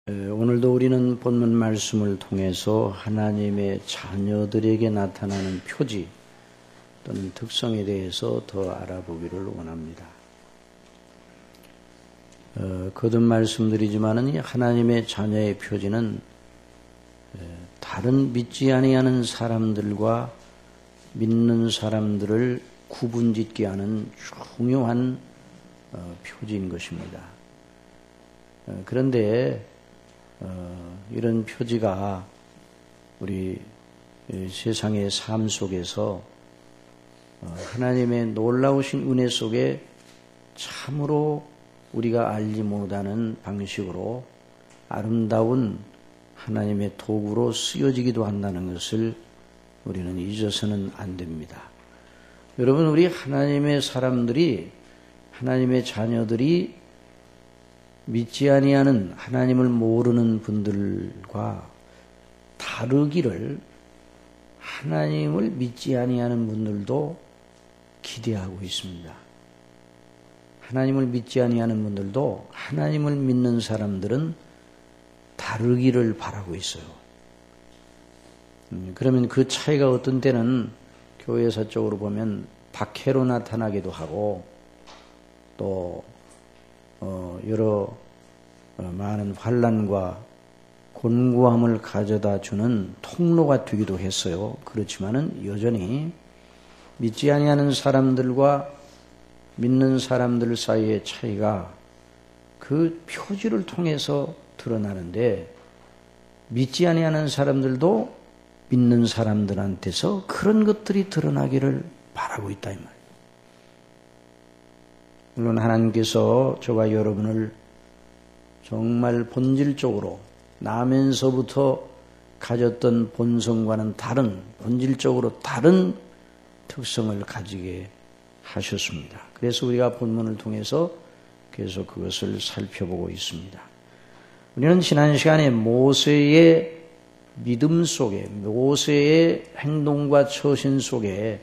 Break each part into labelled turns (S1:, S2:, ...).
S1: 오늘도 우리는 본문 말씀을 통해서 하나님의 자녀들에게 나타나는 표지 또는 특성에 대해서 더 알아보기를 원합니다. 거듭 말씀드리지만은 하나님의 자녀의 표지는 다른 믿지 아니하는 사람들과 믿는 사람들을 구분짓게 하는 중요한 표지인 것입니다. 그런데 이런 표지가 우리 세상의 삶 속에서 하나님의 놀라우신 은혜 속에 참으로 우리가 알지 못하는 방식으로 아름다운 하나님의 도구로 쓰여지기도 한다는 것을 우리는 잊어서는 안 됩니다. 여러분, 우리 하나님의 사람들이, 하나님의 자녀들이 믿지 아니하는, 하나님을 모르는 분들과 다르기를 하나님을 믿지 아니하는 분들도 기대하고 있습니다. 하나님을 믿지 아니하는 분들도 하나님을 믿는 사람들은 다르기를 바라고 있어요. 그러면 그 차이가 어떤 때는 교회사적으로 보면 박해로 나타나기도 하고 또 여러 많은 환난과 곤고함을 가져다 주는 통로가 되기도 했어요. 그렇지만은 여전히 믿지 아니하는 사람들과 믿는 사람들 사이의 차이가 그 표지를 통해서 드러나는데, 믿지 아니하는 사람들도 믿는 사람들한테서 그런 것들이 드러나기를 바라고 있다 이 말이에요. 물론 하나님께서 저와 여러분을 정말 본질적으로 나면서부터 가졌던 본성과는 다른, 본질적으로 다른 특성을 가지게 하셨습니다. 그래서 우리가 본문을 통해서 계속 그것을 살펴보고 있습니다. 우리는 지난 시간에 모세의 믿음 속에, 모세의 행동과 처신 속에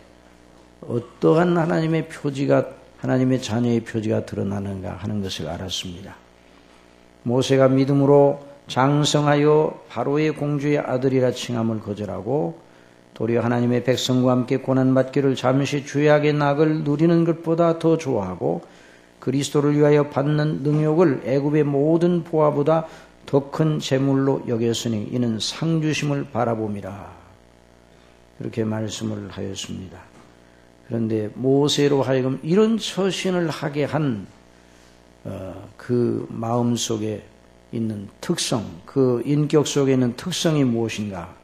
S1: 어떠한 하나님의 표지가, 하나님의 자녀의 표지가 드러나는가 하는 것을 알았습니다. 모세가 믿음으로 장성하여 바로의 공주의 아들이라 칭함을 거절하고 도리어 하나님의 백성과 함께 고난받기를 잠시 죄악의 낙을 누리는 것보다 더 좋아하고 그리스도를 위하여 받는 능욕을 애굽의 모든 보화보다 더 큰 재물로 여겼으니 이는 상주심을 바라봄이라. 이렇게 말씀을 하였습니다. 그런데 모세로 하여금 이런 처신을 하게 한 그 마음 속에 있는 특성, 그 인격 속에 있는 특성이 무엇인가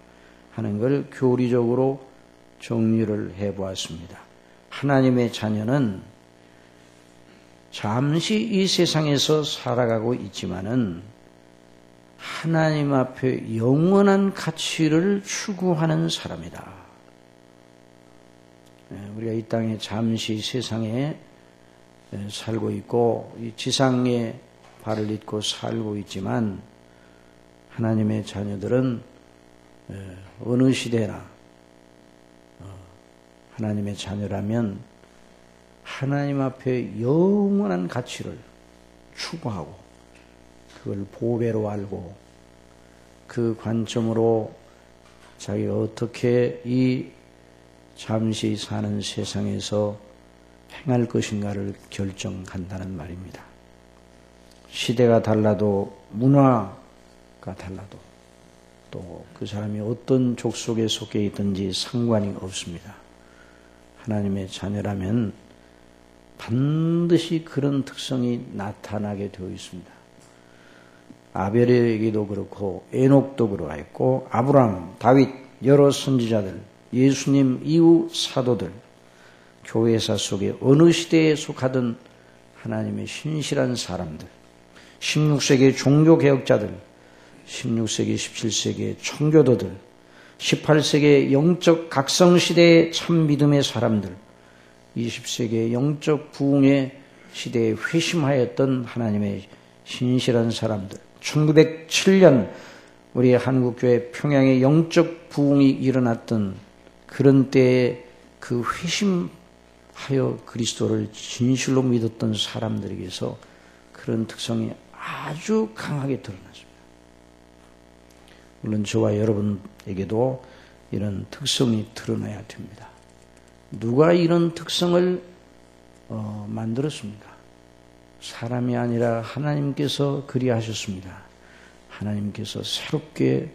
S1: 하는 걸 교리적으로 정리를 해보았습니다. 하나님의 자녀는 잠시 이 세상에서 살아가고 있지만은 하나님 앞에 영원한 가치를 추구하는 사람이다. 우리가 이 땅에 잠시 세상에 살고 있고 이 지상에 발을 딛고 살고 있지만 하나님의 자녀들은 어느 시대나 하나님의 자녀라면 하나님 앞에 영원한 가치를 추구하고 그걸 보배로 알고 그 관점으로 자기가 어떻게 이 잠시 사는 세상에서 행할 것인가를 결정한다는 말입니다. 시대가 달라도 문화가 달라도 또 그 사람이 어떤 족속에 속해 있든지 상관이 없습니다. 하나님의 자녀라면 반드시 그런 특성이 나타나게 되어 있습니다. 아벨에게도 그렇고 에녹도 그러했고 아브라함, 다윗, 여러 선지자들, 예수님 이후 사도들, 교회사 속에 어느 시대에 속하던 하나님의 신실한 사람들, 16세기 종교개혁자들, 16세기, 17세기의 청교도들, 18세기의 영적 각성시대의 참 믿음의 사람들, 20세기의 영적 부흥의 시대에 회심하였던 하나님의 신실한 사람들, 1907년 우리 한국교회 평양의 영적 부흥이 일어났던 그런 때에 그 회심하여 그리스도를 진실로 믿었던 사람들에게서 그런 특성이 아주 강하게 드러났습니다. 물론 저와 여러분에게도 이런 특성이 드러나야 됩니다. 누가 이런 특성을 만들었습니까? 사람이 아니라 하나님께서 그리하셨습니다. 하나님께서 새롭게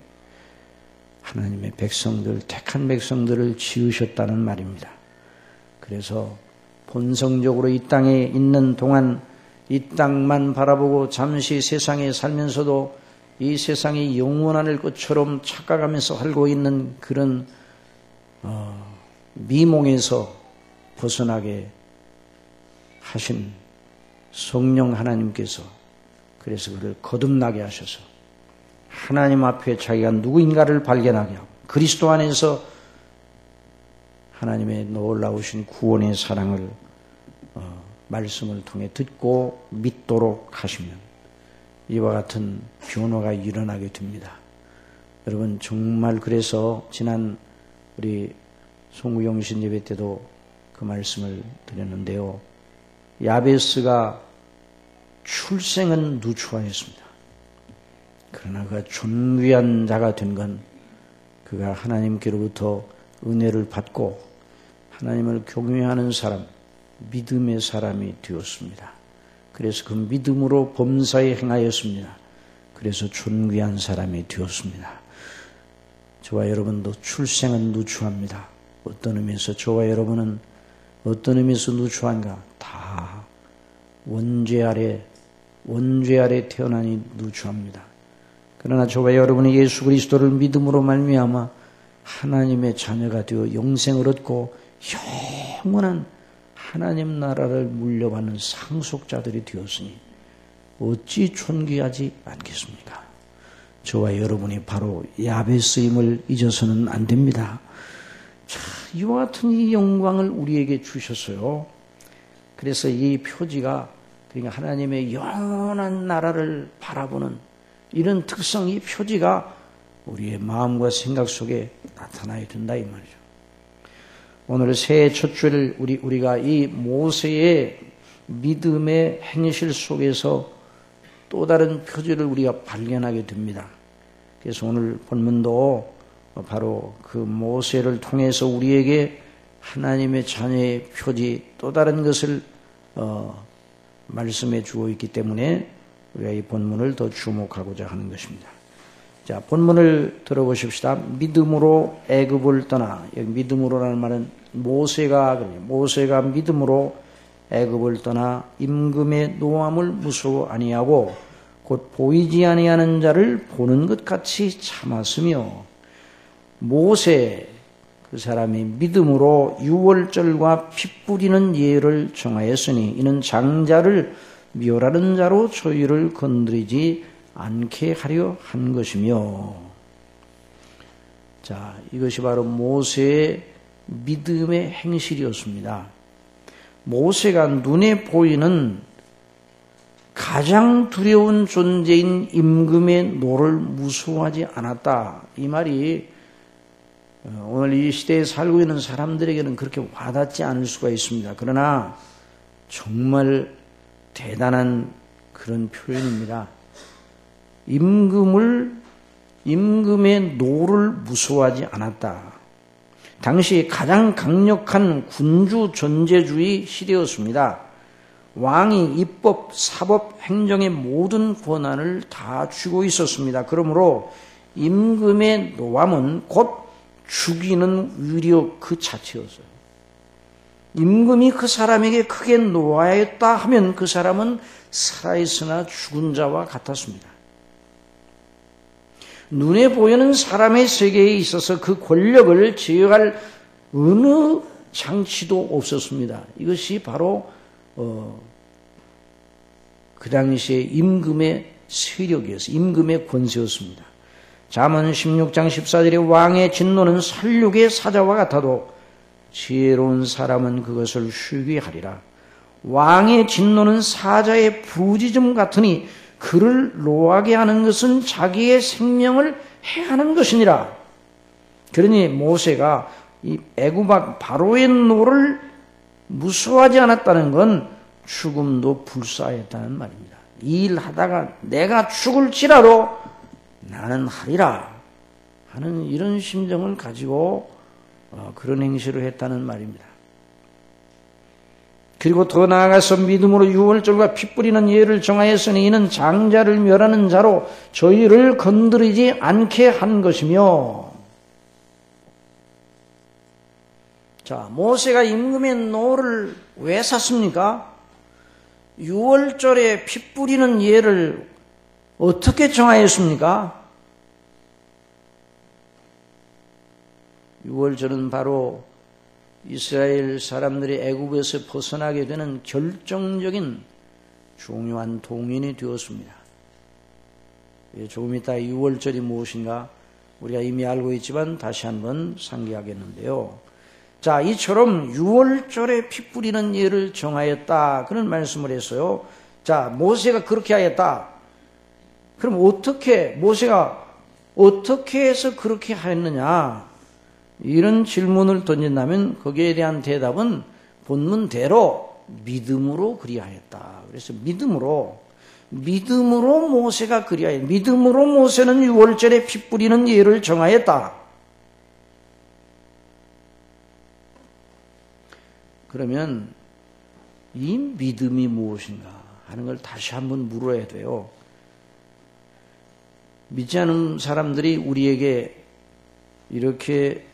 S1: 하나님의 백성들, 택한 백성들을 지으셨다는 말입니다. 그래서 본성적으로 이 땅에 있는 동안 이 땅만 바라보고 잠시 세상에 살면서도 이 세상이 영원할 것처럼 착각하면서 살고 있는 그런 미몽에서 벗어나게 하신 성령 하나님께서 그래서 그를 거듭나게 하셔서 하나님 앞에 자기가 누구인가를 발견하게 하고 그리스도 안에서 하나님의 놀라우신 구원의 사랑을 말씀을 통해 듣고 믿도록 하시면 이와 같은 변화가 일어나게 됩니다. 여러분 정말 그래서 지난 우리 송구영신 예배 때도 그 말씀을 드렸는데요. 야베스가 출생은 누추하였습니다. 그러나 그가 존귀한 자가 된 건 그가 하나님께로부터 은혜를 받고 하나님을 경외하는 사람, 믿음의 사람이 되었습니다. 그래서 그 믿음으로 범사에 행하였습니다. 그래서 존귀한 사람이 되었습니다. 저와 여러분도 출생은 누추합니다. 어떤 의미에서 저와 여러분은 어떤 의미에서 누추한가? 다 원죄 아래 태어나니 누추합니다. 그러나 저와 여러분이 예수 그리스도를 믿음으로 말미암아 하나님의 자녀가 되어 영생을 얻고 영원한 하나님 나라를 물려받는 상속자들이 되었으니 어찌 존귀하지 않겠습니까? 저와 여러분이 바로 야베스임을 잊어서는 안 됩니다. 자, 이와 같은 이 영광을 우리에게 주셨어요. 그래서 이 표지가 그러니까 하나님의 영원한 나라를 바라보는 이런 특성, 이 표지가 우리의 마음과 생각 속에 나타나야 된다 이 말이죠. 오늘 새해 첫 주일 우리가 이 모세의 믿음의 행실 속에서 또 다른 표지를 우리가 발견하게 됩니다. 그래서 오늘 본문도 바로 그 모세를 통해서 우리에게 하나님의 자녀의 표지 또 다른 것을 말씀해 주고 있기 때문에 우리가 이 본문을 더 주목하고자 하는 것입니다. 자, 본문을 들어보십시다. 믿음으로 애굽을 떠나. 여기 믿음으로라는 말은 모세가 믿음으로 애굽을 떠나 임금의 노함을 무서워 아니하고 곧 보이지 아니하는 자를 보는 것 같이 참았으며 모세 그 사람이 믿음으로 유월절과 피 뿌리는 예를 정하였으니 이는 장자를 멸하는 자로 저희를 건드리지 않게 하려 한 것이며. 자, 이것이 바로 모세의 믿음의 행실이었습니다. 모세가 눈에 보이는 가장 두려운 존재인 임금의 노를 무서워하지 않았다. 이 말이 오늘 이 시대에 살고 있는 사람들에게는 그렇게 와닿지 않을 수가 있습니다. 그러나 정말 대단한 그런 표현입니다. 임금의 노를 무서워하지 않았다. 당시 가장 강력한 군주 전제주의 시대였습니다. 왕이 입법, 사법, 행정의 모든 권한을 다 쥐고 있었습니다. 그러므로 임금의 노함은 곧 죽이는 위력 그 자체였어요. 임금이 그 사람에게 크게 노하였다 하면 그 사람은 살아있으나 죽은 자와 같았습니다. 눈에 보이는 사람의 세계에 있어서 그 권력을 제어할 어느 장치도 없었습니다. 이것이 바로 그 당시에 임금의 세력이었어요. 임금의 권세였습니다. 잠언 16장 14절에 왕의 진노는 살육의 사자와 같아도 지혜로운 사람은 그것을 쉬게 하리라. 왕의 진노는 사자의 부짖음 같으니 그를 노하게 하는 것은 자기의 생명을 해하는 것이니라. 그러니 모세가 이 애굽 바로의 노를 무서워하지 않았다는 건 죽음도 불사했다는 말입니다. 이 일 하다가 내가 죽을지라도 나는 하리라. 하는 이런 심정을 가지고 그런 행실을 했다는 말입니다. 그리고 더 나아가서 믿음으로 유월절과 피 뿌리는 예를 정하였으니 이는 장자를 멸하는 자로 저희를 건드리지 않게 한 것이며. 자, 모세가 임금의 노를 왜 샀습니까? 유월절에 피 뿌리는 예를 어떻게 정하였습니까? 유월절은 바로 이스라엘 사람들이 애굽에서 벗어나게 되는 결정적인 중요한 동인이 되었습니다. 조금 이따 유월절이 무엇인가 우리가 이미 알고 있지만 다시 한번 상기하겠는데요. 자, 이처럼 유월절에 피 뿌리는 예를 정하였다 그런 말씀을 했어요. 자, 모세가 그렇게 하였다. 그럼 모세가 어떻게 해서 그렇게 하였느냐? 이런 질문을 던진다면 거기에 대한 대답은 본문대로 믿음으로 그리하였다. 그래서 믿음으로 모세가 그리하였다. 믿음으로 모세는 유월절에 피 뿌리는 예를 정하였다. 그러면 이 믿음이 무엇인가 하는 걸 다시 한번 물어야 돼요. 믿지 않은 사람들이 우리에게 이렇게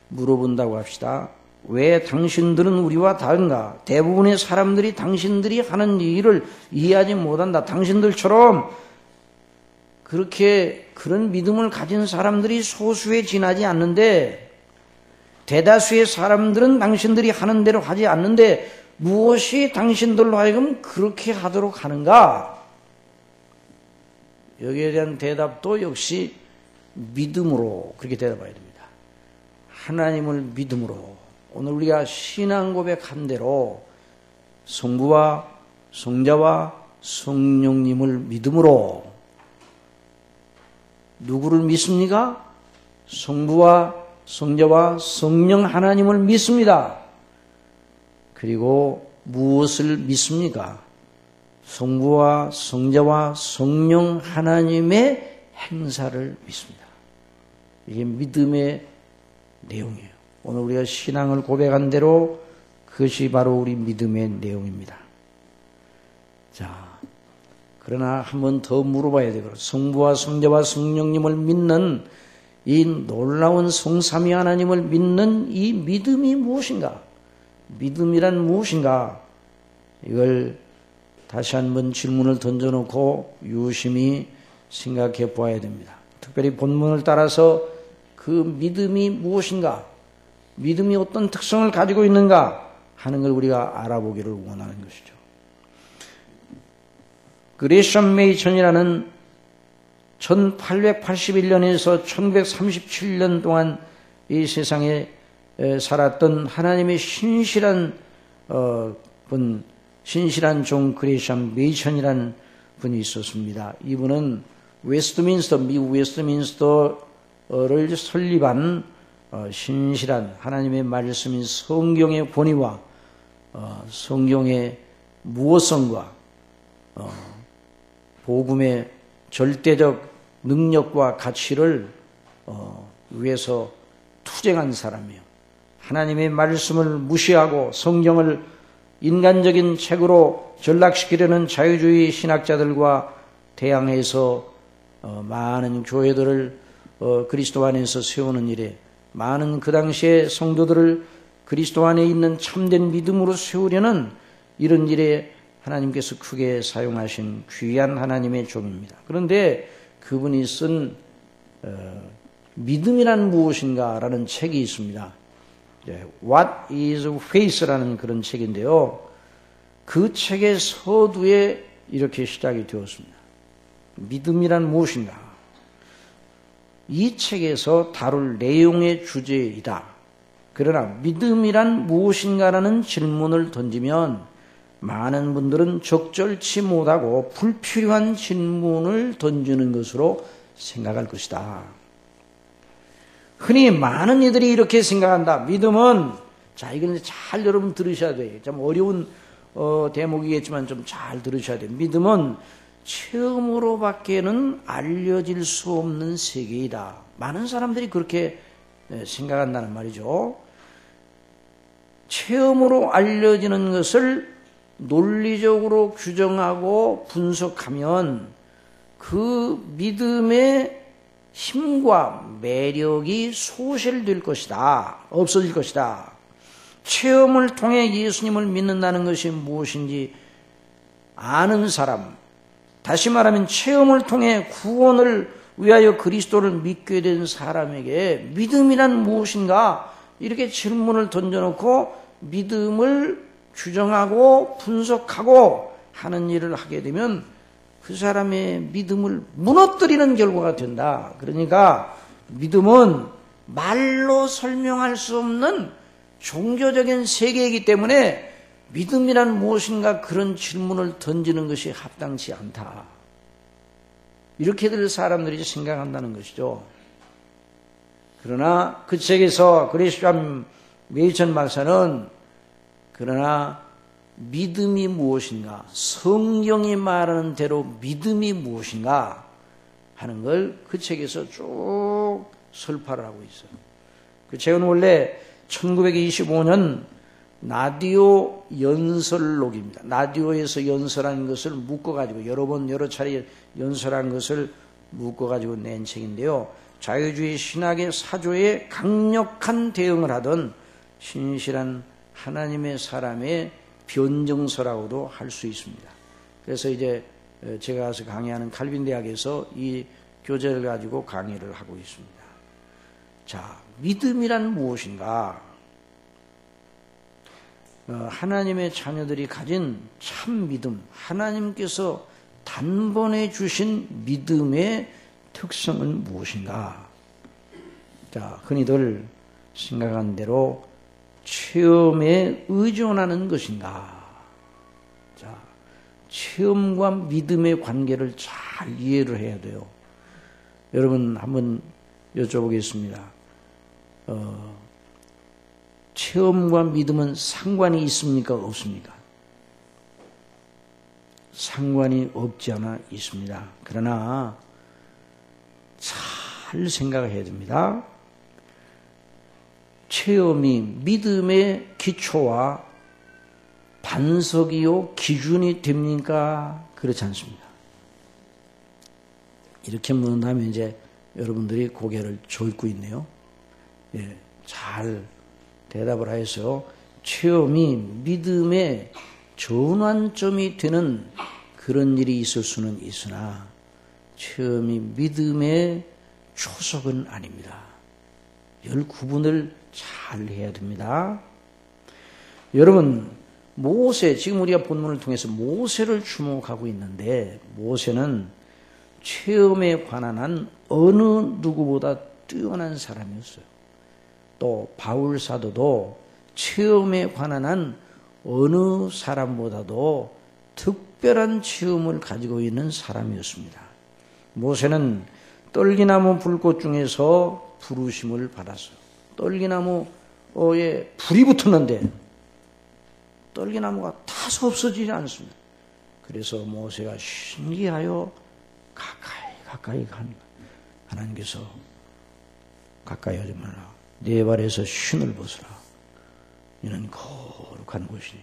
S1: 물어본다고 합시다. 왜 당신들은 우리와 다른가? 대부분의 사람들이 당신들이 하는 일을 이해하지 못한다. 당신들처럼 그런 믿음을 가진 사람들이 소수에 지나지 않는데 대다수의 사람들은 당신들이 하는 대로 하지 않는데 무엇이 당신들로 하여금 그렇게 하도록 하는가? 여기에 대한 대답도 역시 믿음으로 그렇게 대답해야 됩니다. 하나님을 믿음으로 오늘 우리가 신앙 고백한 대로 성부와 성자와 성령님을 믿음으로 누구를 믿습니까? 성부와 성자와 성령 하나님을 믿습니다. 그리고 무엇을 믿습니까? 성부와 성자와 성령 하나님의 행사를 믿습니다. 이게 믿음의 내용이에요. 오늘 우리가 신앙을 고백한 대로 그것이 바로 우리 믿음의 내용입니다. 자, 그러나 한 번 더 물어봐야 되고 성부와 성자와 성령님을 믿는 이 놀라운 성삼위 하나님을 믿는 이 믿음이 무엇인가? 믿음이란 무엇인가? 이걸 다시 한번 질문을 던져놓고 유심히 생각해 보아야 됩니다. 특별히 본문을 따라서 그 믿음이 무엇인가? 믿음이 어떤 특성을 가지고 있는가? 하는 걸 우리가 알아보기를 원하는 것이죠. 그레이션 메이천이라는 1881년에서 1937년 동안 이 세상에 살았던 하나님의 신실한 종 그레이션 메이천이라는 분이 있었습니다. 이분은 미국 웨스트민스터를 설립한 신실한 하나님의 말씀인 성경의 권위와 성경의 무엇성과 복음의 절대적 능력과 가치를 위해서 투쟁한 사람이에요. 하나님의 말씀을 무시하고 성경을 인간적인 책으로 전락시키려는 자유주의 신학자들과 대항해서 많은 교회들을 그리스도 안에서 세우는 일에 많은 그 당시에 성도들을 그리스도 안에 있는 참된 믿음으로 세우려는 이런 일에 하나님께서 크게 사용하신 귀한 하나님의 종입니다. 그런데 그분이 쓴 믿음이란 무엇인가 라는 책이 있습니다. What is faith라는 그런 책인데요. 그 책의 서두에 이렇게 시작이 되었습니다. 믿음이란 무엇인가? 이 책에서 다룰 내용의 주제이다. 그러나 믿음이란 무엇인가라는 질문을 던지면 많은 분들은 적절치 못하고 불필요한 질문을 던지는 것으로 생각할 것이다. 흔히 많은 이들이 이렇게 생각한다. 믿음은, 자, 이건 잘 여러분 들으셔야 돼요. 좀 어려운 대목이겠지만 좀 잘 들으셔야 돼요. 믿음은 체험으로밖에는 알려질 수 없는 세계이다. 많은 사람들이 그렇게 생각한다는 말이죠. 체험으로 알려지는 것을 논리적으로 규정하고 분석하면 그 믿음의 힘과 매력이 소실될 것이다. 없어질 것이다. 체험을 통해 예수님을 믿는다는 것이 무엇인지 아는 사람, 다시 말하면 체험을 통해 구원을 위하여 그리스도를 믿게 된 사람에게 믿음이란 무엇인가 이렇게 질문을 던져놓고 믿음을 규정하고 분석하고 하는 일을 하게 되면 그 사람의 믿음을 무너뜨리는 결과가 된다. 그러니까 믿음은 말로 설명할 수 없는 종교적인 세계이기 때문에 믿음이란 무엇인가 그런 질문을 던지는 것이 합당치 않다. 이렇게들 사람들이 생각한다는 것이죠. 그러나 그 책에서 크리스찬 메이천 박사는 그러나 믿음이 무엇인가, 성경이 말하는 대로 믿음이 무엇인가 하는 걸 그 책에서 쭉 설파를 하고 있어요. 그 책은 원래 1925년 라디오 연설록입니다. 라디오에서 연설한 것을 묶어가지고 여러 차례 연설한 것을 묶어가지고 낸 책인데요. 자유주의 신학의 사조에 강력한 대응을 하던 신실한 하나님의 사람의 변증서라고도 할 수 있습니다. 그래서 이제 제가 가서 강의하는 칼빈 대학에서 이 교재를 가지고 강의를 하고 있습니다. 자, 믿음이란 무엇인가? 하나님의 자녀들이 가진 참 믿음, 하나님께서 단번에 주신 믿음의 특성은 무엇인가? 자, 흔히들 생각한 대로 체험에 의존하는 것인가? 자, 체험과 믿음의 관계를 잘 이해를 해야 돼요. 여러분 한번 여쭤보겠습니다. 체험과 믿음은 상관이 있습니까? 없습니까? 상관이 없지 않아 있습니다. 그러나 잘 생각을 해야 됩니다. 체험이 믿음의 기초와 반석이요 기준이 됩니까? 그렇지 않습니다. 이렇게 묻는다면 이제 여러분들이 고개를 졸고 있네요. 예, 잘 대답을 하여서 체험이 믿음의 전환점이 되는 그런 일이 있을 수는 있으나 체험이 믿음의 초석은 아닙니다. 열 구분을 잘 해야 됩니다. 여러분, 모세, 지금 우리가 본문을 통해서 모세를 주목하고 있는데 모세는 체험에 관한 한 어느 누구보다 뛰어난 사람이었어요. 또 바울 사도도 체험에 관한 한 어느 사람보다도 특별한 체험을 가지고 있는 사람이었습니다. 모세는 떨기나무 불꽃 중에서 부르심을 받았어요. 떨기나무에 불이 붙었는데 떨기나무가 타서 없어지지 않습니다. 그래서 모세가 신기하여 가까이 간 하나님께서 가까이 하지 마라. 네 발에서 신을 벗으라. 이는 거룩한 곳이니.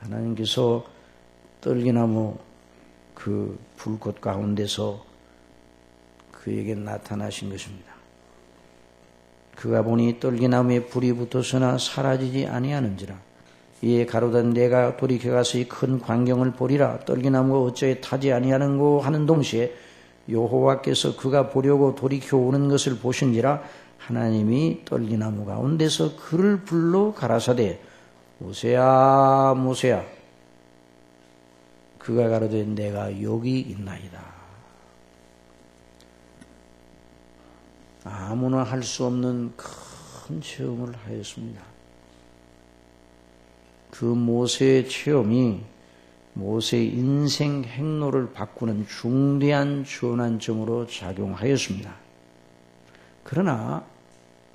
S1: 하나님께서 떨기나무 그 불꽃 가운데서 그에게 나타나신 것입니다. 그가 보니 떨기나무에 불이 붙었으나 사라지지 아니하는지라. 이에 가로된 내가 돌이켜가서 이 큰 광경을 보리라. 떨기나무가 어찌 타지 아니하는고 하는 동시에 여호와께서 그가 보려고 돌이켜 오는 것을 보신지라. 하나님이 떨기나무 가운데서 그를 불러 가라사대 모세야 모세야. 그가 가로되 내가 여기 있나이다. 아무나 할 수 없는 큰 체험을 하였습니다. 그 모세의 체험이 모세의 인생 행로를 바꾸는 중대한 전환점으로 작용하였습니다. 그러나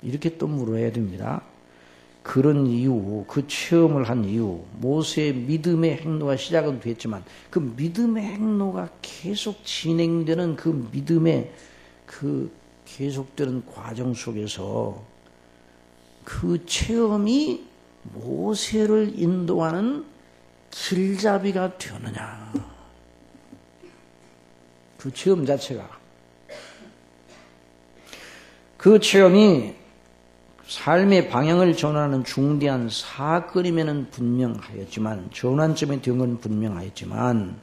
S1: 이렇게 또 물어야 됩니다. 그런 이유, 그 체험을 한 이유, 모세의 믿음의 행로가 시작은 됐지만 그 믿음의 행로가 계속 진행되는 그 믿음의 그 계속되는 과정 속에서 그 체험이 모세를 인도하는 길잡이가 되느냐. 그 체험 자체가. 그 체험이 삶의 방향을 전환하는 중대한 사건이면은 분명하였지만, 전환점이 된 건 분명하였지만,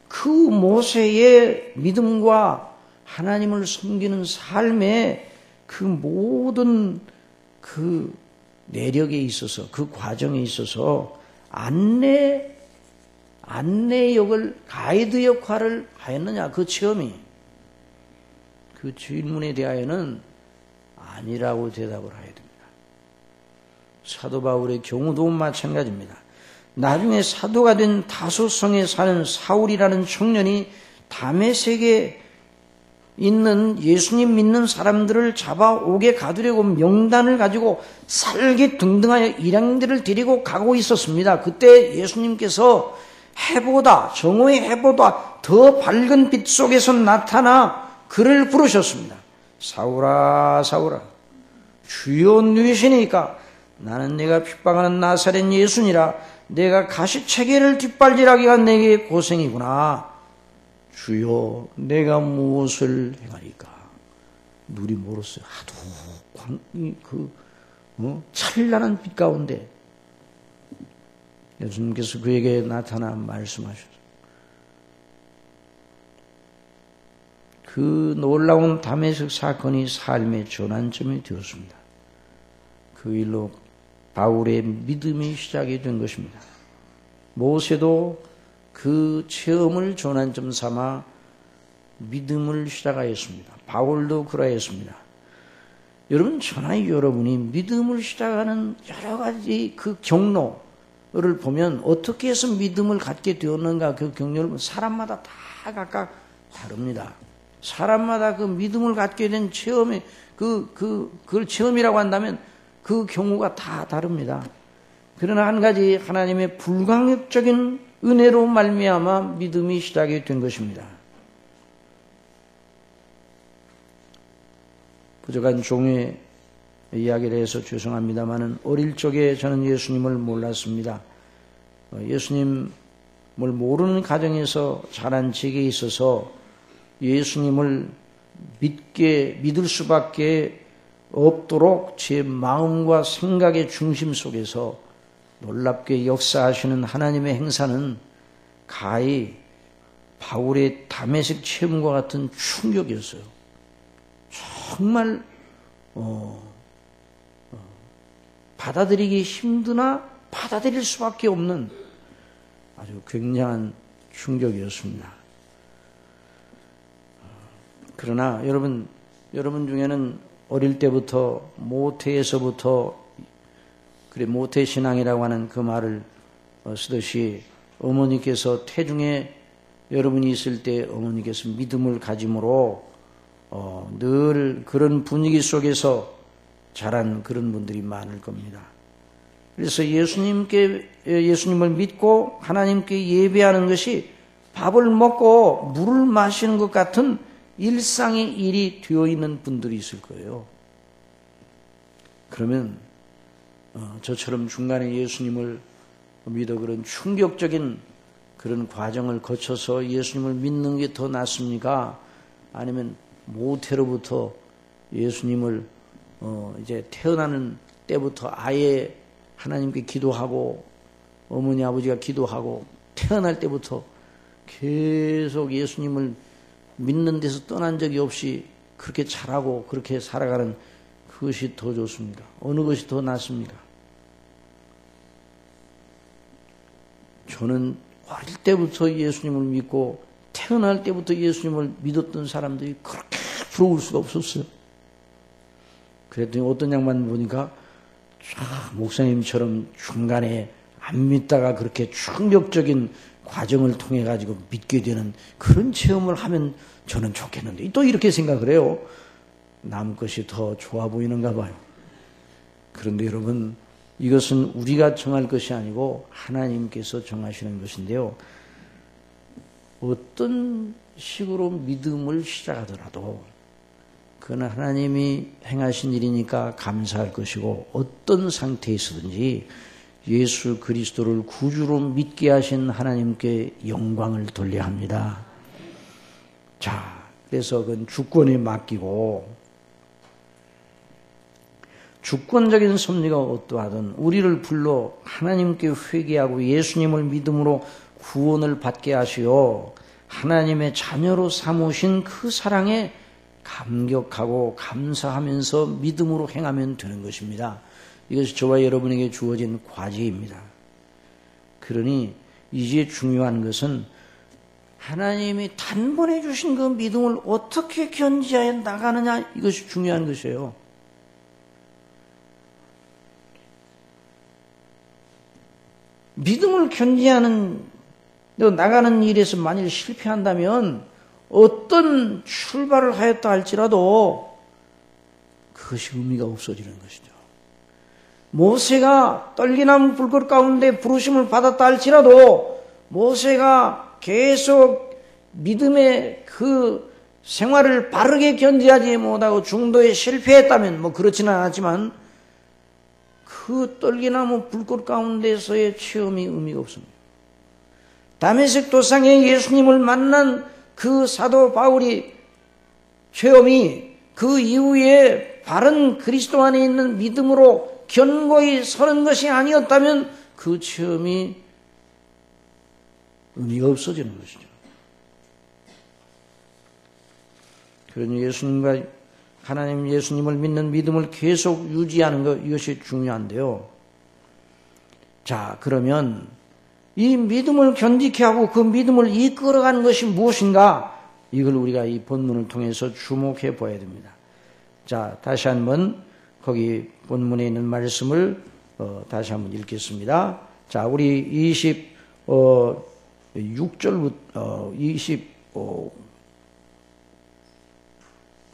S1: 그 모세의 믿음과 하나님을 섬기는 삶의 그 모든 그 내력에 있어서, 그 과정에 있어서 안내 역을, 가이드 역할을 하였느냐, 그 체험이. 그 질문에 대하여는 아니라고 대답을 해야 됩니다. 사도 바울의 경우도 마찬가지입니다. 나중에 사도가 된 다소성에 사는 사울이라는 청년이 다메섹에 있는 예수님 믿는 사람들을 잡아오게 가두려고 명단을 가지고 살기등등하여 일행들을 데리고 가고 있었습니다. 그때 예수님께서 해보다, 정오의 해보다 더 밝은 빛 속에서 나타나 그를 부르셨습니다. 사울아, 사울아, 주여 누이시니까 나는 내가 핍박하는 나사렛 예수니라. 내가 가시체계를 뒷발질하기가 내게 고생이구나. 주여, 내가 무엇을 행하리까? 눈이 멀었어요. 하도 찬란한 빛 가운데 예수님께서 그에게 나타나 말씀하셨어요. 그 놀라운 다메섹 사건이 삶의 전환점이 되었습니다. 그 일로 바울의 믿음이 시작이 된 것입니다. 모세도 그 체험을 전환점 삼아 믿음을 시작하였습니다. 바울도 그러했습니다. 여러분, 저나 여러분이 믿음을 시작하는 여러 가지 그 경로를 보면 어떻게 해서 믿음을 갖게 되었는가, 그 경로를 보면 사람마다 다 각각 다릅니다. 사람마다 그 믿음을 갖게 된 체험이, 그걸 체험이라고 한다면 그 경우가 다 다릅니다. 그러나 한 가지, 하나님의 불강력적인 은혜로 말미암아 믿음이 시작이 된 것입니다. 부족한 종의 이야기를 해서 죄송합니다만은 어릴 적에 저는 예수님을 몰랐습니다. 예수님을 모르는 가정에서 자란 적에 있어서 예수님을 믿을 수밖에 없도록 제 마음과 생각의 중심 속에서 놀랍게 역사하시는 하나님의 행사는 가히 바울의 다메섹 체험과 같은 충격이었어요. 정말 받아들이기 힘드나 받아들일 수밖에 없는 아주 굉장한 충격이었습니다. 그러나 여러분 중에는 어릴 때부터 모태에서부터 모태 신앙이라고 하는 그 말을 쓰듯이 어머니께서 태중에 여러분이 있을 때 어머니께서 믿음을 가짐으로 늘 그런 분위기 속에서 자란 그런 분들이 많을 겁니다. 그래서 예수님을 믿고 하나님께 예배하는 것이 밥을 먹고 물을 마시는 것 같은 일상의 일이 되어 있는 분들이 있을 거예요. 그러면 저처럼 중간에 예수님을 믿어 그런 충격적인 그런 과정을 거쳐서 예수님을 믿는 게 더 낫습니까? 아니면 모태로부터 예수님을 이제 태어나는 때부터 아예 하나님께 기도하고 어머니 아버지가 기도하고 태어날 때부터 계속 예수님을 믿는 데서 떠난 적이 없이 그렇게 잘하고 그렇게 살아가는 그것이 더 좋습니까? 어느 것이 더 낫습니까? 저는 어릴 때부터 예수님을 믿고 태어날 때부터 예수님을 믿었던 사람들이 그렇게 부러울 수가 없었어요. 그랬더니 어떤 양반 보니까 목사님처럼 중간에 안 믿다가 그렇게 충격적인 과정을 통해 가지고 믿게 되는 그런 체험을 하면 저는 좋겠는데 또 이렇게 생각을 해요. 남 것이 더 좋아 보이는가 봐요. 그런데 여러분, 이것은 우리가 정할 것이 아니고 하나님께서 정하시는 것인데요. 어떤 식으로 믿음을 시작하더라도 그건 하나님이 행하신 일이니까 감사할 것이고, 어떤 상태에 있어든지 예수 그리스도를 구주로 믿게 하신 하나님께 영광을 돌려야 합니다. 자, 그래서 그건 주권에 맡기고, 주권적인 섭리가 어떠하든 우리를 불러 하나님께 회개하고 예수님을 믿음으로 구원을 받게 하시어 하나님의 자녀로 삼으신 그 사랑에 감격하고 감사하면서 믿음으로 행하면 되는 것입니다. 이것이 저와 여러분에게 주어진 과제입니다. 그러니 이제 중요한 것은 하나님이 단번에 주신 그 믿음을 어떻게 견지하여 나가느냐, 이것이 중요한 것이에요. 믿음을 견지하는 나가는 일에서 만일 실패한다면 어떤 출발을 하였다 할지라도 그것이 의미가 없어지는 것이죠. 모세가 떨기나무 불꽃 가운데 부르심을 받았다 할지라도 모세가 계속 믿음의 그 생활을 바르게 견지하지 못하고 중도에 실패했다면 그렇지는 않았지만 그 떨기나무 불꽃 가운데서의 체험이 의미가 없습니다. 다메섹 도상에 예수님을 만난 그 사도 바울이 체험이 그 이후에 바른 그리스도 안에 있는 믿음으로 견고히 서는 것이 아니었다면 그 체험이 의미가 없어지는 것이죠. 그러니 하나님 예수님을 믿는 믿음을 계속 유지하는 것, 이것이 중요한데요. 자, 그러면 이 믿음을 견디게 하고 그 믿음을 이끌어가는 것이 무엇인가? 이걸 우리가 이 본문을 통해서 주목해 보아야 됩니다. 자, 다시 한번 거기 본문에 있는 말씀을 다시 한번 읽겠습니다. 자, 우리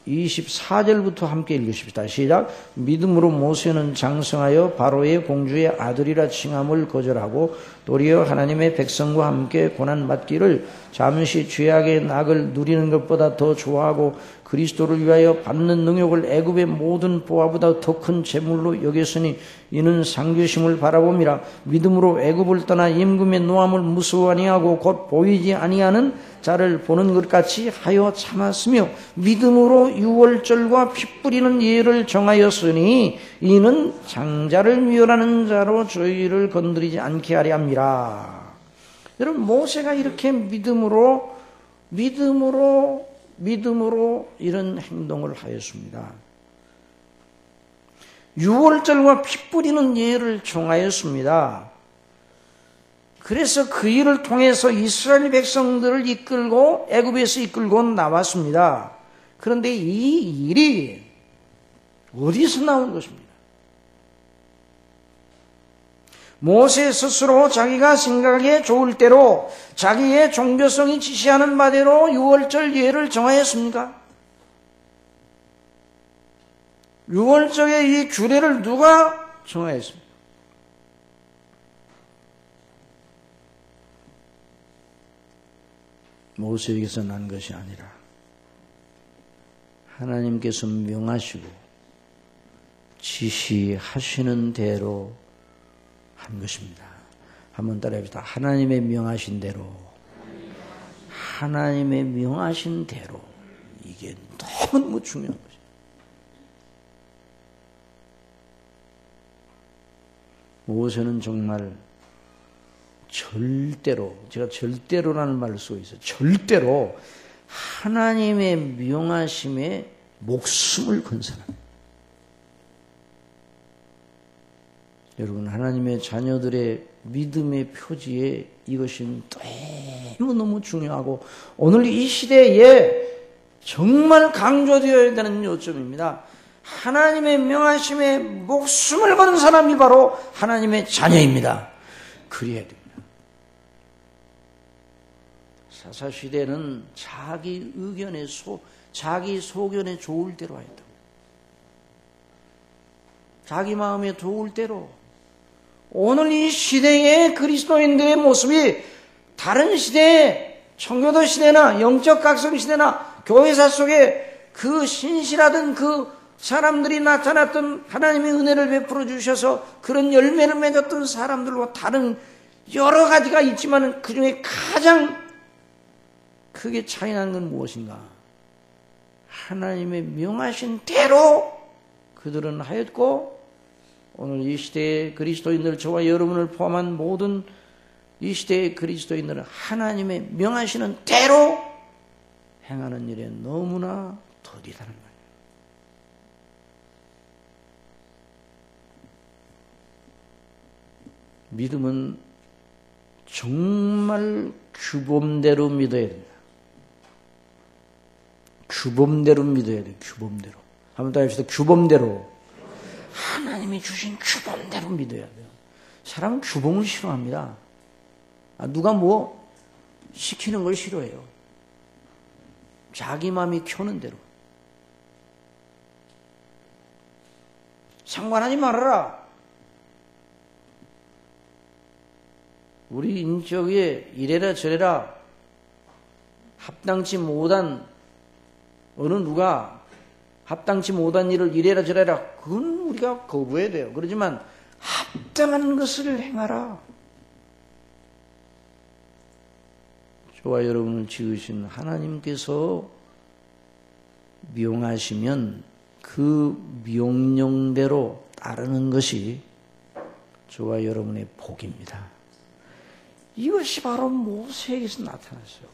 S1: 24절부터 함께 읽으십시다. 시작. 믿음으로 모세는 장성하여 바로의 공주의 아들이라 칭함을 거절하고 도리어 하나님의 백성과 함께 고난받기를 잠시 죄악의 낙을 누리는 것보다 더 좋아하고 그리스도를 위하여 받는 능욕을 애굽의 모든 보화보다 더 큰 재물로 여겼으니 이는 상주심을 바라봄이라. 믿음으로 애굽을 떠나 임금의 노함을 무서워 아니하고 곧 보이지 아니하는 자를 보는 것 같이 하여 참았으며 믿음으로 유월절과 피 뿌리는 예를 정하였으니 이는 장자를 미워하는 자로 저희를 건드리지 않게 하려 함이라. 여러분, 모세가 이렇게 믿음으로 이런 행동을 하였습니다. 유월절과 피 뿌리는 예를 정하였습니다. 그래서 그 일을 통해서 이스라엘 백성들을 이끌고 애굽에서 이끌고 나왔습니다. 그런데 이 일이 어디서 나온 것입니까? 모세 스스로 자기가 생각하기에 좋을 대로 자기의 종교성이 지시하는 바대로 유월절 예를 정하였습니까? 유월절의 이 규례를 누가 정하였습니까? 모세에게서 난 것이 아니라 하나님께서 명하시고 지시하시는 대로 한 것입니다. 한번 따라해봅시다. 하나님의 명하신 대로, 하나님의 명하신 대로. 이게 너무너무 중요한 것입니다. 모세는 정말 절대로, 제가 절대로라는 말을 쓰고 있어요. 절대로 하나님의 명하심에 목숨을 건 사람. 여러분, 하나님의 자녀들의 믿음의 표지에 이것이 너무너무 중요하고 오늘 이 시대에 정말 강조되어야 되는 요점입니다. 하나님의 명하심에 목숨을 거는 사람이 바로 하나님의 자녀입니다. 그래야 됩니다. 사사시대는 자기 의견에 자기 소견에 좋을 대로 하였다. 자기 마음에 좋을 대로 오늘 이 시대의 그리스도인들의 모습이 다른 시대의 청교도 시대나 영적 각성 시대나 교회사 속에 그 신실하던 그 사람들이 나타났던 하나님의 은혜를 베풀어 주셔서 그런 열매를 맺었던 사람들과 다른 여러 가지가 있지만 그 중에 가장 크게 차이 나는 건 무엇인가? 하나님의 명하신 대로 그들은 하였고 오늘 이 시대의 그리스도인들 저와 여러분을 포함한 모든 이 시대의 그리스도인들은 하나님의 명하시는 대로 행하는 일에 너무나 더디다는 거예요. 믿음은 정말 규범대로 믿어야 된다. 규범대로 믿어야 돼요. 규범대로. 한번 더 합시다. 규범대로. 하나님이 주신 규범대로 믿어야 돼요. 사람은 규범을 싫어합니다. 누가 뭐 시키는 걸 싫어해요. 자기 마음이 켜는 대로. 상관하지 말아라. 우리 인격에 이래라 저래라 합당치 못한 어느 누가 합당치 못한 일을 이래라 저래라 그건 우리가 거부해야 돼요. 그렇지만 합당한 것을 행하라. 저와 여러분을 지으신 하나님께서 명하시면 그 명령대로 따르는 것이 저와 여러분의 복입니다. 이것이 바로 모세에게서 나타났어요.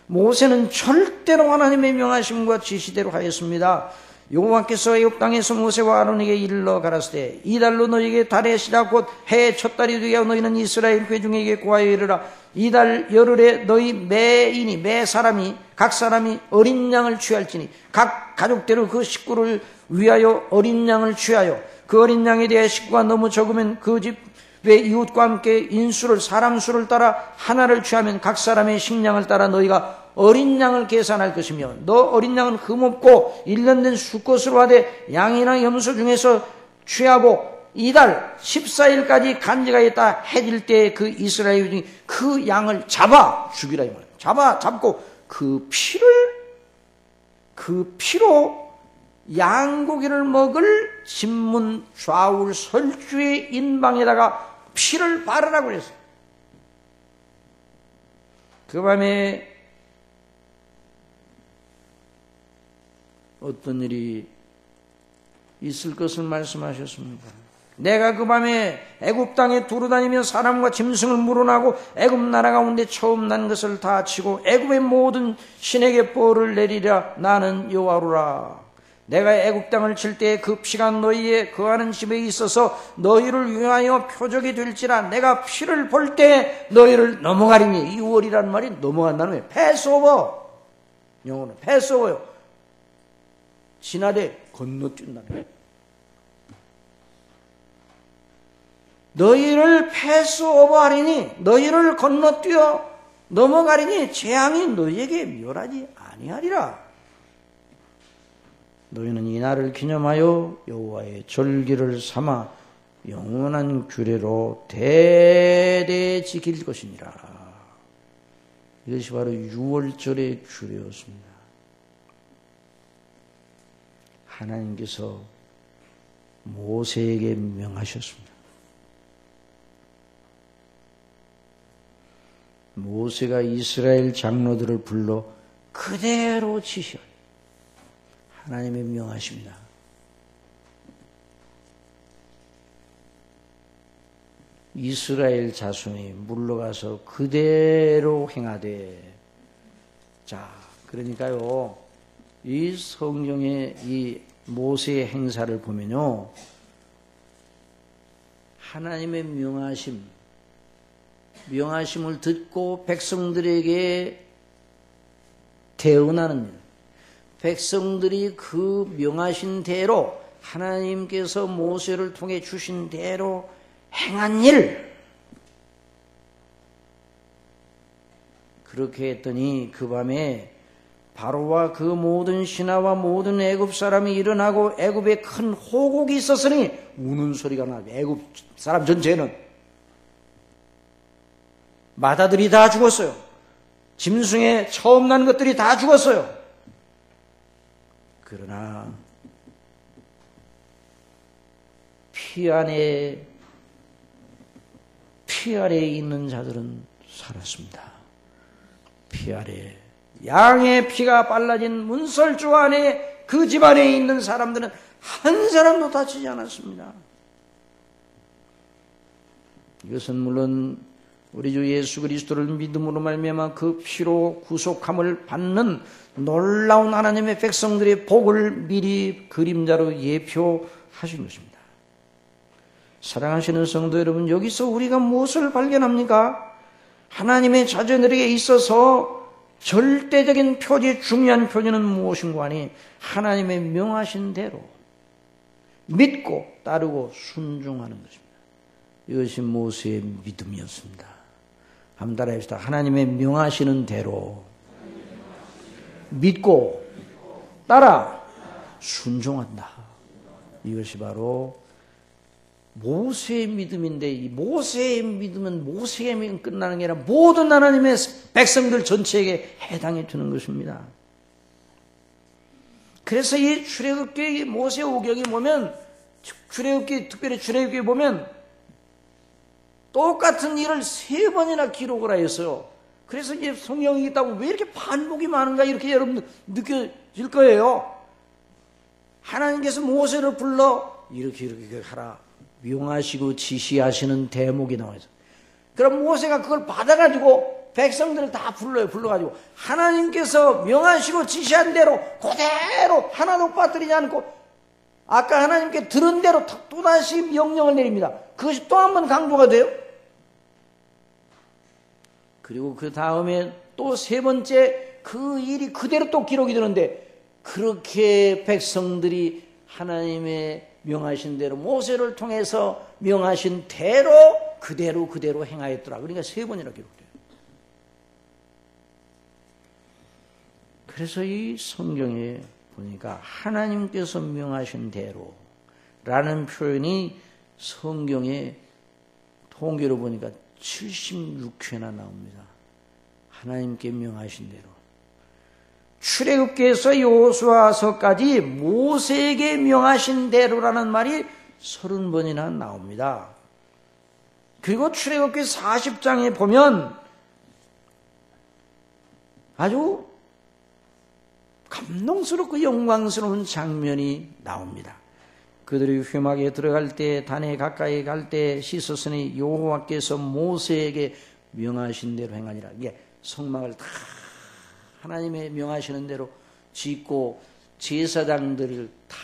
S1: 모세는 절대로 하나님의 명하심과 지시대로 하였습니다. 여호와께서 애굽 땅에서 모세와 아론에게 일러 가라사대 이달로 너희에게 달의 시작 곧 해의 첫 달이 되게 하여 너희는 이스라엘 회중에게 고하여 이르라. 이달 열흘에 너희 매 사람이 각 사람이 어린 양을 취할지니 각 가족대로 그 식구를 위하여 어린 양을 취하여 그 어린 양에 대해 식구가 너무 적으면 그 집의 이웃과 함께 인수를 사람 수를 따라 하나를 취하면 각 사람의 식량을 따라 너희가 어린 양을 계산할 것이며 너 어린 양은 흠없고 1년 된 수컷으로 하되 양이나 염소 중에서 취하고 이달 14일까지 간직하였다 해질 때 그 이스라엘 중에 그 양을 잡아 죽이라 이 말이에요. 잡고 그 피로 양고기를 먹을 신문 좌울 설주의 인방에다가 피를 바르라고 그랬어요. 그 밤에 어떤 일이 있을 것을 말씀하셨습니다. 내가 그 밤에 애굽 땅에 두루다니며 사람과 짐승을 물어나고 애굽 나라 가운데 처음 난 것을 다 치고 애굽의 모든 신에게 벌을 내리라. 나는 여호와로라. 내가 애굽 땅을 칠 때 그 피가 너희의 거하는 집에 있어서 너희를 위하여 표적이 될지라. 내가 피를 볼 때 너희를 넘어가리니. 이 월이라는 말이 넘어간다는 거예요. 패스오버. 영어는 패스오버요. 지나대 건너뛴다는 거예요. 너희를 패스오버하리니 너희를 건너뛰어 넘어가리니 재앙이 너희에게 멸하지 아니하리라. 너희는 이 날을 기념하여 여호와의 절기를 삼아 영원한 규례로 대대 지킬 것이니라. 이것이 바로 6월절의 규례였습니다. 하나님께서 모세에게 명하셨습니다. 모세가 이스라엘 장로들을 불러 그대로 지시하여 하나님의 명하십니다. 이스라엘 자손이 물러가서 그대로 행하되. 자, 그러니까요, 이 성경의 이 모세의 행사를 보면요, 하나님의 명하심을 듣고 백성들에게 대언하는 일, 백성들이 그 명하신 대로 하나님께서 모세를 통해 주신 대로 행한 일, 그렇게 했더니 그 밤에 바로와 그 모든 신하와 모든 애굽 사람이 일어나고 애굽에 큰 호곡이 있었으니 우는 소리가 나요. 애굽 사람 전체는 마다들이 다 죽었어요. 짐승에 처음 난 것들이 다 죽었어요. 그러나 피 안에 있는 자들은 살았습니다. 피 아래 양의 피가 빨라진 문설주 안에 그 집안에 있는 사람들은 한 사람도 다치지 않았습니다. 이것은 물론 우리 주 예수 그리스도를 믿음으로 말미암아 그 피로 구속함을 받는 놀라운 하나님의 백성들의 복을 미리 그림자로 예표하신 것입니다. 사랑하시는 성도 여러분, 여기서 우리가 무엇을 발견합니까? 하나님의 자녀들에게 있어서 절대적인 표지, 중요한 표지는 무엇인가 하니 하나님의 명하신 대로 믿고 따르고 순종하는 것입니다. 이것이 모세의 믿음이었습니다. 한번 따라합시다. 하나님의 명하시는 대로 믿고 따라 순종한다. 이것이 바로 모세의 믿음인데, 이 모세의 믿음은 모세의 믿음 끝나는 게 아니라 모든 하나님의 백성들 전체에게 해당해 주는 것입니다. 그래서 이 출애굽기 모세 오경에 보면, 특별히 출애굽기에 보면 똑같은 일을 3번이나 기록을 하였어요. 그래서 이제 성경이 있다고 왜 이렇게 반복이 많은가 이렇게 여러분 느껴질 거예요. 하나님께서 모세를 불러 이렇게 하라, 명하시고 지시하시는 대목이 나와요. 그럼 모세가 그걸 받아가지고 백성들을 다 불러가지고 하나님께서 명하시고 지시한 대로 그대로 하나도 빠뜨리지 않고 아까 하나님께 들은 대로 또다시 명령을 내립니다. 그것이 또 한 번 강조가 돼요. 그리고 그 다음에 또 3번째 그 일이 그대로 또 기록이 되는데, 그렇게 백성들이 하나님의 명하신 대로 모세를 통해서 명하신 대로 그대로 행하였더라. 그러니까 3번이나 기록돼요. 그래서 이 성경에 보니까 하나님께서 명하신 대로 라는 표현이 성경의 통계로 보니까 76회나 나옵니다. 하나님께 명하신 대로. 출애굽기에서 여호수아서까지 모세에게 명하신 대로라는 말이 30번이나 나옵니다. 그리고 출애굽기 40장에 보면 아주 감동스럽고 영광스러운 장면이 나옵니다. 그들이 회막에 들어갈 때, 단에 가까이 갈 때 씻었으니 여호와께서 모세에게 명하신 대로 행하니라. 이게 성막을 다 하나님의 명하시는 대로 짓고 제사장들을 다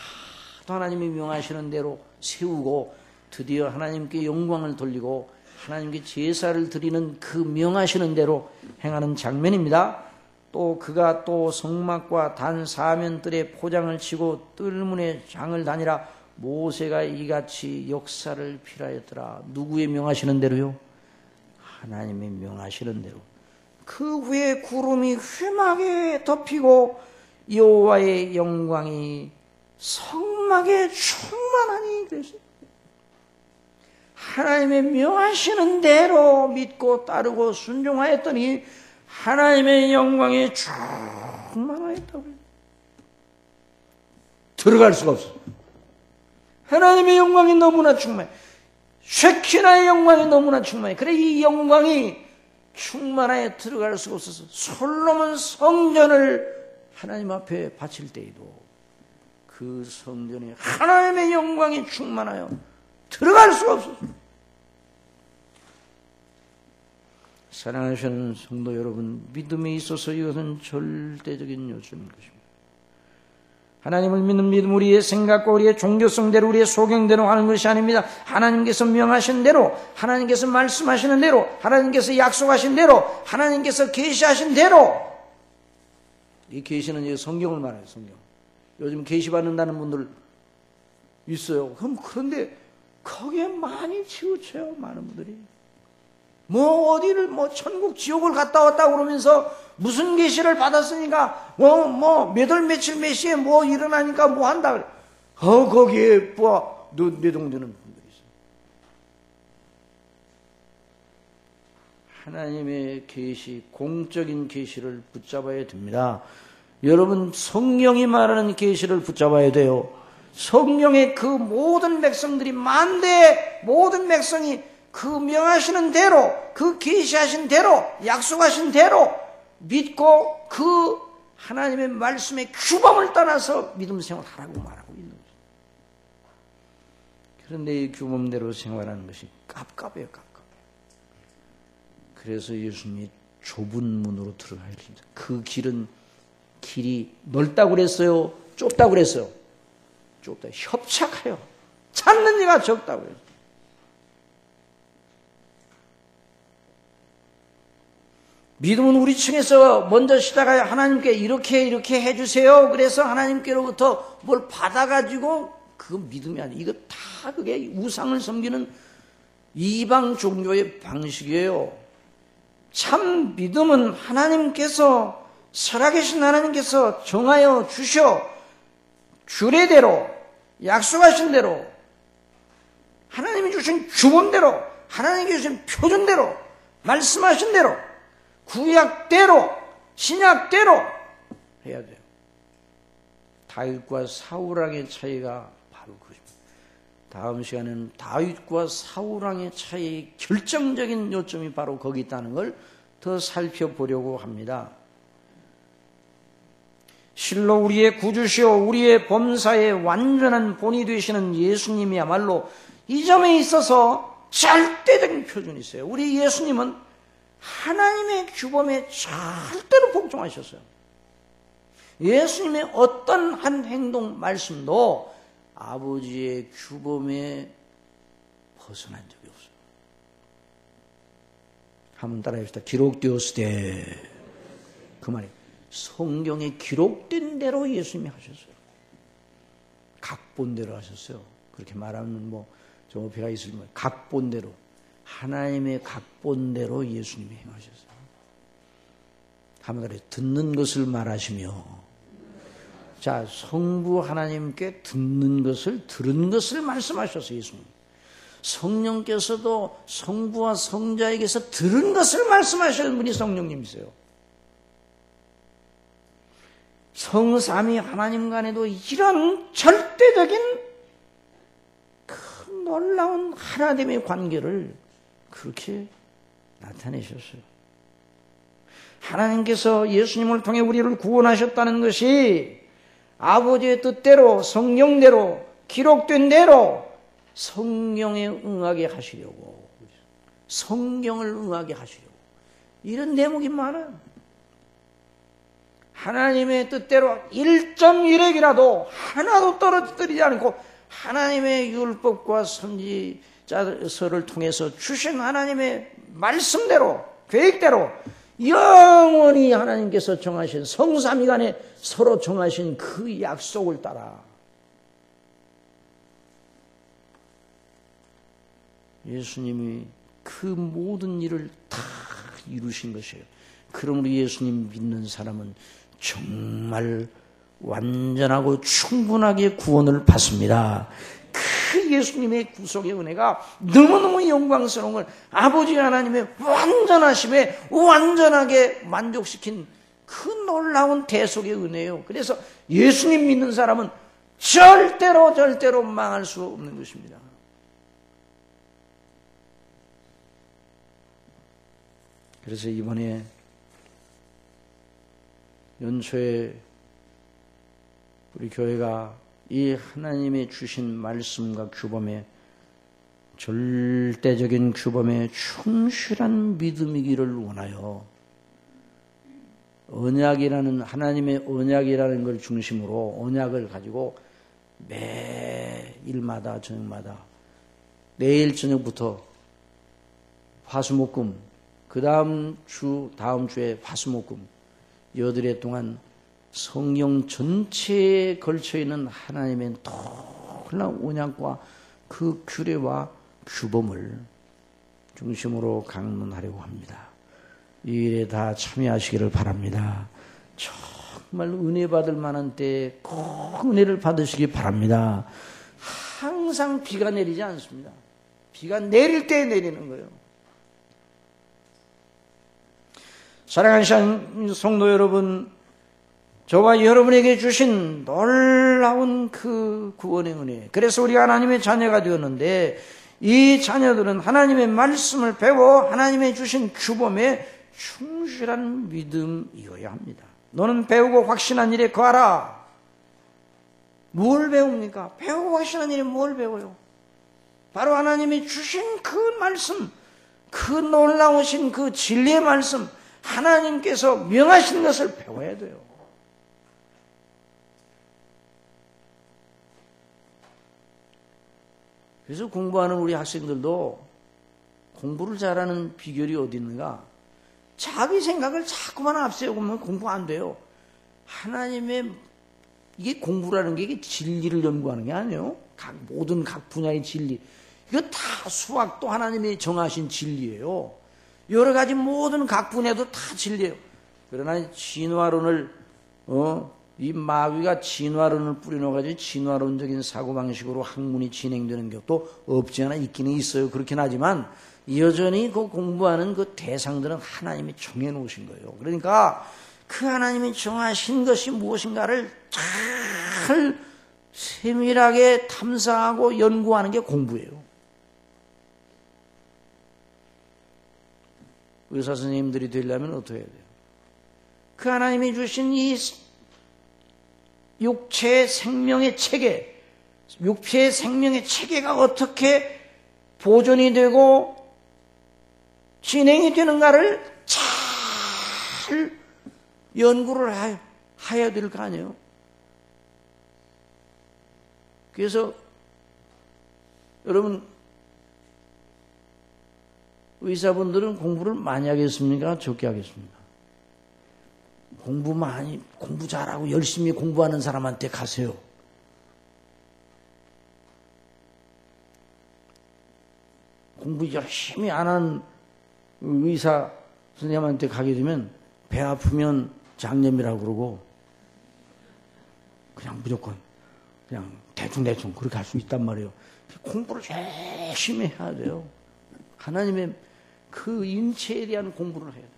S1: 하나님이 명하시는 대로 세우고 드디어 하나님께 영광을 돌리고 하나님께 제사를 드리는 그 명하시는 대로 행하는 장면입니다. 또 그가 또 성막과 단 사면들에 포장을 치고 뜰문에 장을 다니라. 모세가 이같이 역사를 필하였더라. 누구의 명하시는 대로요? 하나님의 명하시는 대로. 그 후에 구름이 회막에 덮이고 여호와의 영광이 성막에 충만하니, 그래서 하나님의 명하시는 대로 믿고 따르고 순종하였더니 하나님의 영광이 충만하였다고요. 들어갈 수가 없어요. 하나님의 영광이 너무나 충만해. 쉐키나의 영광이 너무나 충만해. 그래 이 영광이 충만하여 들어갈 수가 없어서 솔로몬 성전을 하나님 앞에 바칠 때에도 그 성전에 하나님의 영광이 충만하여 들어갈 수가 없었어요. 사랑하시는 성도 여러분, 믿음에 있어서 이것은 절대적인 요소인 것입니다. 하나님을 믿는 믿음, 우리의 생각과 우리의 종교성대로 우리의 소경대로 하는 것이 아닙니다. 하나님께서 명하신 대로, 하나님께서 말씀하시는 대로, 하나님께서 약속하신 대로, 하나님께서 계시하신 대로. 이 계시는 이제 성경을 말해요. 성경. 요즘 계시 받는다는 분들 있어요. 그런데 거기에 많이 치우쳐요. 많은 분들이. 뭐 어디를 뭐 천국 지옥을 갔다 왔다 그러면서 무슨 계시를 받았으니까 몇 월 며칠 몇 시에 뭐 일어나니까 뭐 한다. 거기에 뭐 뇌동되는 분들이 있어요. 하나님의 계시, 공적인 계시를 붙잡아야 됩니다. 여러분 성경이 말하는 계시를 붙잡아야 돼요. 성경의 그 모든 백성들이 만대의 모든 백성이 그 명하시는 대로, 그 계시하신 대로, 약속하신 대로 믿고 그 하나님의 말씀의 규범을 따라서 믿음 생활하라고 말하고 있는 거죠. 그런데 이 규범대로 생활하는 것이 깝깝해요, 깝깝해요. 그래서 예수님이 좁은 문으로 들어가야 됩니다. 그 길이 넓다고 그랬어요? 좁다고 그랬어요? 좁다. 협착해요. 찾는 이가 적다고 그랬어요. 믿음은 우리 층에서 먼저 시작하여 하나님께 이렇게 해주세요. 그래서 하나님께로부터 뭘 받아가지고 그 믿음이 아니에요. 이거 다 그게 우상을 섬기는 이방 종교의 방식이에요. 참 믿음은 하나님께서 살아계신 하나님께서 정하여 주셔 주례대로 약속하신 대로 하나님이 주신 규범대로 하나님이 주신 표준대로 말씀하신 대로 구약대로 신약대로 해야 돼요. 다윗과 사울왕의 차이가 바로 그것입니다. 다음 시간에는 다윗과 사울왕의 차이의 결정적인 요점이 바로 거기 있다는 걸 더 살펴보려고 합니다. 실로 우리의 구주시오 우리의 범사의 완전한 본이 되시는 예수님이야말로 이 점에 있어서 절대적인 표준이 있어요. 우리 예수님은 하나님의 규범에 절대로 복종하셨어요. 예수님의 어떤 한 행동 말씀도 아버지의 규범에 벗어난 적이 없어요. 한번 따라합시다. 기록되었으되 그 말이 성경에 기록된 대로 예수님이 하셨어요. 각본대로 하셨어요. 그렇게 말하면 뭐 좀 어폐가 있으면 각본대로 하나님의 각본대로 예수님이 행하셨어요. 한번 따라 듣는 것을 말하시며 자 성부 하나님께 듣는 것을 들은 것을 말씀하셨어요. 예수님. 성령께서도 성부와 성자에게서 들은 것을 말씀하시는 분이 성령님이세요. 성삼위 하나님 간에도 이런 절대적인 큰 놀라운 하나됨의 관계를 그렇게 나타내셨어요. 하나님께서 예수님을 통해 우리를 구원하셨다는 것이 아버지의 뜻대로 성령대로 기록된 대로 성령에 응하게 하시려고 성경을 응하게 하시려고 이런 대목이 많아요. 하나님의 뜻대로 1.1핵이라도 하나도 떨어뜨리지 않고 하나님의 율법과 선지자서를 통해서 주신 하나님의 말씀대로 계획대로 영원히 하나님께서 정하신 성삼위간에 서로 정하신 그 약속을 따라 예수님이 그 모든 일을 다 이루신 것이에요. 그러므로 예수님 믿는 사람은 정말 완전하고 충분하게 구원을 받습니다. 그 예수님의 구속의 은혜가 너무너무 영광스러운 걸 아버지 하나님의 완전하심에 완전하게 만족시킨 그 놀라운 대속의 은혜예요. 그래서 예수님 믿는 사람은 절대로 망할 수 없는 것입니다. 그래서 이번에 연초에 우리 교회가 이 하나님의 주신 말씀과 규범에 절대적인 규범에 충실한 믿음이기를 원하여 언약이라는 하나님의 언약이라는 걸 중심으로 언약을 가지고 매일마다 저녁마다 내일 저녁부터 화수목금 그 다음 주에 화수목금 여드레 동안 성경 전체에 걸쳐있는 하나님의 놀라운 언약과 그 규례와 규범을 중심으로 강론하려고 합니다. 이 일에 다 참여하시기를 바랍니다. 정말 은혜 받을 만한 때에 꼭 은혜를 받으시기 바랍니다. 항상 비가 내리지 않습니다. 비가 내릴 때 내리는 거예요. 사랑하는 성도 여러분, 저와 여러분에게 주신 놀라운 그 구원의 은혜, 그래서 우리가 하나님의 자녀가 되었는데, 이 자녀들은 하나님의 말씀을 배워 하나님의 주신 규범에 충실한 믿음이어야 합니다. 너는 배우고 확신한 일에 거하라. 뭘 배웁니까? 배우고 확신한 일에 뭘 배워요? 바로 하나님이 주신 그 말씀, 그 놀라우신 그 진리의 말씀, 하나님께서 명하신 것을 배워야 돼요. 그래서 공부하는 우리 학생들도 공부를 잘하는 비결이 어디 있는가? 자기 생각을 자꾸만 앞세우면 공부 안 돼요. 하나님의, 이게 공부라는 게 이게 진리를 연구하는 게 아니에요. 모든 각 분야의 진리. 이거 다 수학도 하나님이 정하신 진리예요. 여러 가지 모든 각 분야도 다 진리예요. 그러나 진화론을, 이 마귀가 진화론을 뿌려놓아가지고 진화론적인 사고방식으로 학문이 진행되는 것도 없지 않아 있기는 있어요. 그렇긴 하지만 여전히 그 공부하는 그 대상들은 하나님이 정해놓으신 거예요. 그러니까 그 하나님이 정하신 것이 무엇인가를 잘 세밀하게 탐사하고 연구하는 게 공부예요. 의사 선생님들이 되려면 어떻게 해야 돼요? 그 하나님이 주신 이 육체의 생명의 체계, 육체의 생명의 체계가 어떻게 보존이 되고 진행이 되는가를 잘 연구를 해야 될 거 아니에요. 그래서 여러분, 의사분들은 공부를 많이 하겠습니까? 적게 하겠습니까? 공부 잘하고 열심히 공부하는 사람한테 가세요. 공부 열심히 안 한 의사 선생님한테 가게 되면 배 아프면 장염이라고 그러고 그냥 무조건 그냥 대충 그렇게 할 수 있단 말이에요. 공부를 열심히 해야 돼요. 하나님의 그 인체에 대한 공부를 해야 돼요.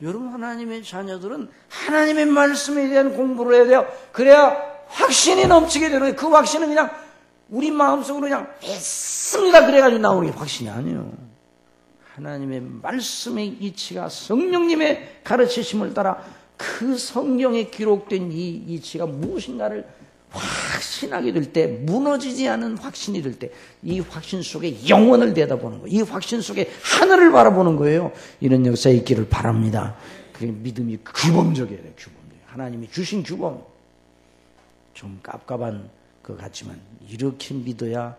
S1: 여러분, 하나님의 자녀들은 하나님의 말씀에 대한 공부를 해야 돼요. 그래야 확신이 넘치게 되는 거예요. 그 확신은 그냥 우리 마음속으로 그냥 믿습니다 그래가지고 나오는 게 확신이 아니에요. 하나님의 말씀의 이치가 성령님의 가르치심을 따라 그 성경에 기록된 이 이치가 무엇인가를 확신하게 될 때, 무너지지 않은 확신이 될 때, 이 확신 속에 영원을 내다보는 거예요. 이 확신 속에 하늘을 바라보는 거예요. 이런 역사에 있기를 바랍니다. 그게 믿음이 규범적이에요. 규범적. 하나님이 주신 규범. 좀 깝깝한 것 같지만 이렇게 믿어야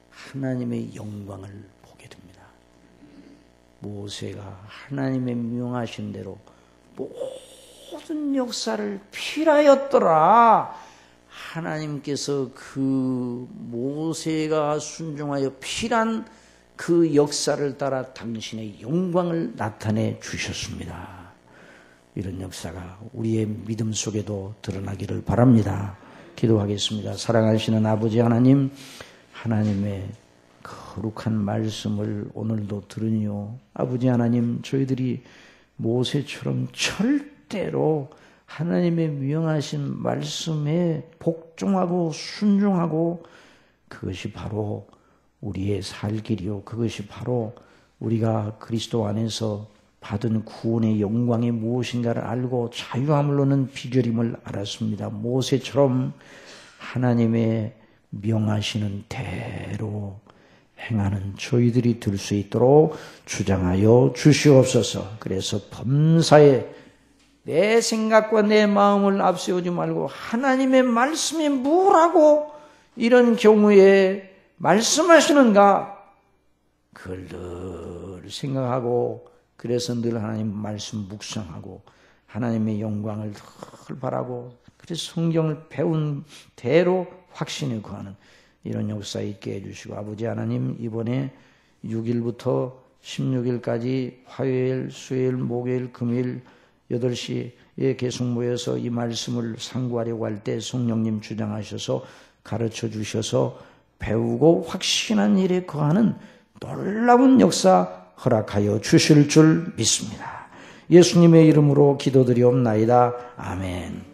S1: 하나님의 영광을 보게 됩니다. 모세가 하나님의 명하신 대로 모든 역사를 필하였더라. 하나님께서 그 모세가 순종하여 필한 그 역사를 따라 당신의 영광을 나타내 주셨습니다. 이런 역사가 우리의 믿음 속에도 드러나기를 바랍니다. 기도하겠습니다. 사랑하시는 아버지 하나님, 하나님의 거룩한 말씀을 오늘도 들으니요. 아버지 하나님, 저희들이 모세처럼 절대로 하나님의 명하신 말씀에 복종하고 순종하고 그것이 바로 우리의 살 길이요. 그것이 바로 우리가 그리스도 안에서 받은 구원의 영광이 무엇인가를 알고 자유함을 얻는 비결임을 알았습니다. 모세처럼 하나님의 명하시는 대로 행하는 저희들이 될 수 있도록 주장하여 주시옵소서. 그래서 범사에 내 생각과 내 마음을 앞세우지 말고 하나님의 말씀이 뭐라고 이런 경우에 말씀하시는가 그걸 늘 생각하고 그래서 늘 하나님 말씀 묵상하고 하나님의 영광을 늘 바라고 그래서 성경을 배운 대로 확신에 거하는 이런 역사 있게 해주시고 아버지 하나님 이번에 6일부터 16일까지 화요일, 수요일, 목요일, 금요일 8시에 계속 모여서 이 말씀을 상고하려고 할 때 성령님 주장하셔서 가르쳐 주셔서 배우고 확신한 일에 거하는 놀라운 역사 허락하여 주실 줄 믿습니다. 예수님의 이름으로 기도드리옵나이다. 아멘.